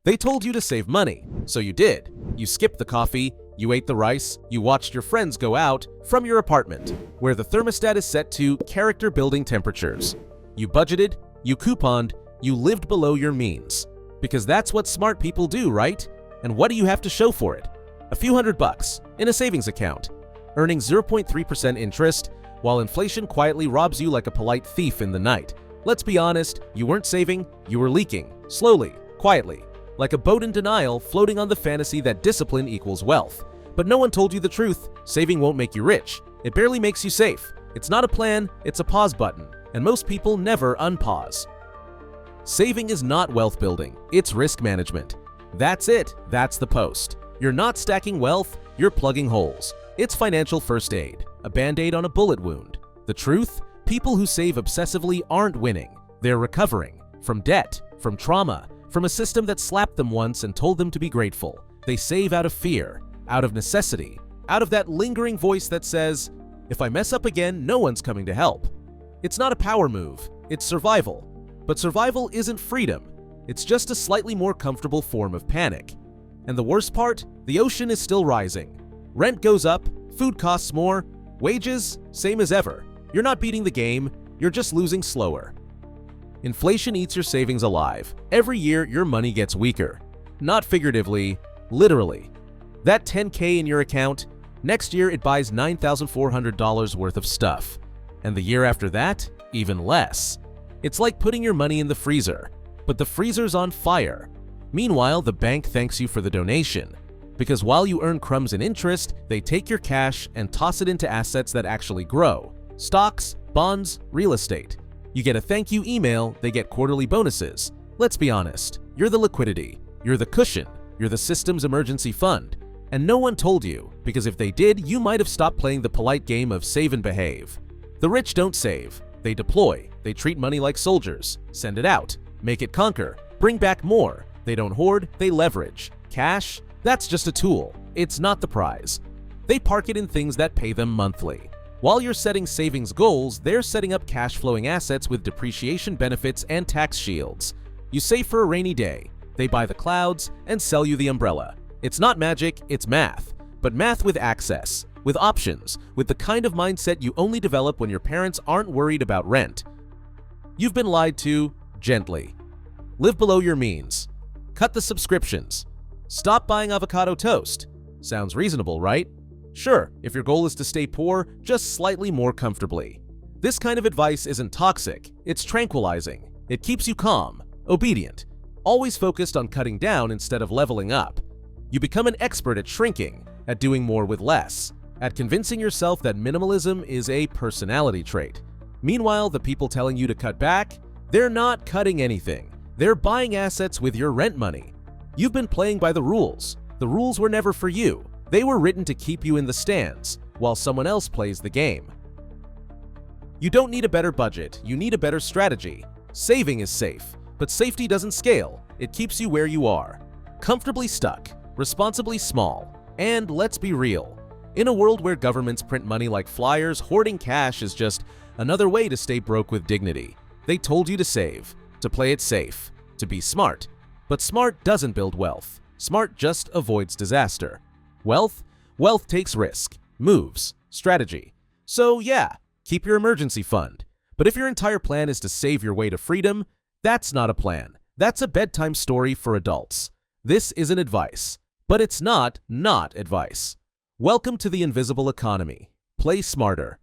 They told you to save money, so you did. You skipped the coffee, you ate the rice, you watched your friends go out from your apartment, where the thermostat is set to character-building temperatures. You budgeted, you couponed, you lived below your means. Because that's what smart people do, right? And what do you have to show for it? A few $100 in a savings account, earning 0.3% interest, while inflation quietly robs you like a polite thief in the night. Let's be honest, you weren't saving, you were leaking, slowly, quietly, like a boat in denial floating on the fantasy that discipline equals wealth. But no one told you the truth. Saving won't make you rich. It barely makes you safe. It's not a plan, it's a pause button, and most people never unpause. Saving is not wealth building, it's risk management. That's it, that's the post. You're not stacking wealth, you're plugging holes. It's financial first aid, a band-aid on a bullet wound. The truth? People who save obsessively aren't winning. They're recovering from debt, from trauma, from a system that slapped them once and told them to be grateful. They save out of fear, out of necessity, out of that lingering voice that says, if I mess up again, no one's coming to help. It's not a power move, it's survival. But survival isn't freedom. It's just a slightly more comfortable form of panic. And the worst part? The ocean is still rising. Rent goes up, food costs more, wages, same as ever. You're not beating the game, you're just losing slower. Inflation eats your savings alive. Every year, your money gets weaker. Not figuratively, literally. That $10K in your account, next year it buys $9,400 worth of stuff. And the year after that, even less. It's like putting your money in the freezer, but the freezer's on fire. Meanwhile, the bank thanks you for the donation. Because while you earn crumbs in interest, they take your cash and toss it into assets that actually grow. Stocks, bonds, real estate. You get a thank you email, they get quarterly bonuses. Let's be honest, you're the liquidity, you're the cushion, you're the system's emergency fund. And no one told you, because if they did, you might have stopped playing the polite game of save and behave. The rich don't save, they deploy, they treat money like soldiers, send it out, make it conquer, bring back more. They don't hoard, they leverage. Cash? That's just a tool, it's not the prize. They park it in things that pay them monthly. While you're setting savings goals, they're setting up cash-flowing assets with depreciation benefits and tax shields. You save for a rainy day, they buy the clouds and sell you the umbrella. It's not magic, it's math. But math with access, with options, with the kind of mindset you only develop when your parents aren't worried about rent. You've been lied to gently. Live below your means. Cut the subscriptions. Stop buying avocado toast. Sounds reasonable, right? Sure, if your goal is to stay poor, just slightly more comfortably. This kind of advice isn't toxic, it's tranquilizing. It keeps you calm, obedient, always focused on cutting down instead of leveling up. You become an expert at shrinking, at doing more with less, at convincing yourself that minimalism is a personality trait. Meanwhile, the people telling you to cut back, they're not cutting anything. They're buying assets with your rent money. You've been playing by the rules. The rules were never for you. They were written to keep you in the stands, while someone else plays the game. You don't need a better budget, you need a better strategy. Saving is safe, but safety doesn't scale. It keeps you where you are. Comfortably stuck, responsibly small, and let's be real. In a world where governments print money like flyers, hoarding cash is just another way to stay broke with dignity. They told you to save, to play it safe, to be smart. But smart doesn't build wealth. Smart just avoids disaster. Wealth takes risk, moves, strategy. So yeah, keep your emergency fund. But if your entire plan is to save your way to freedom, that's not a plan. That's a bedtime story for adults. This isn't advice, but it's not advice. Welcome to the invisible economy. Play smarter.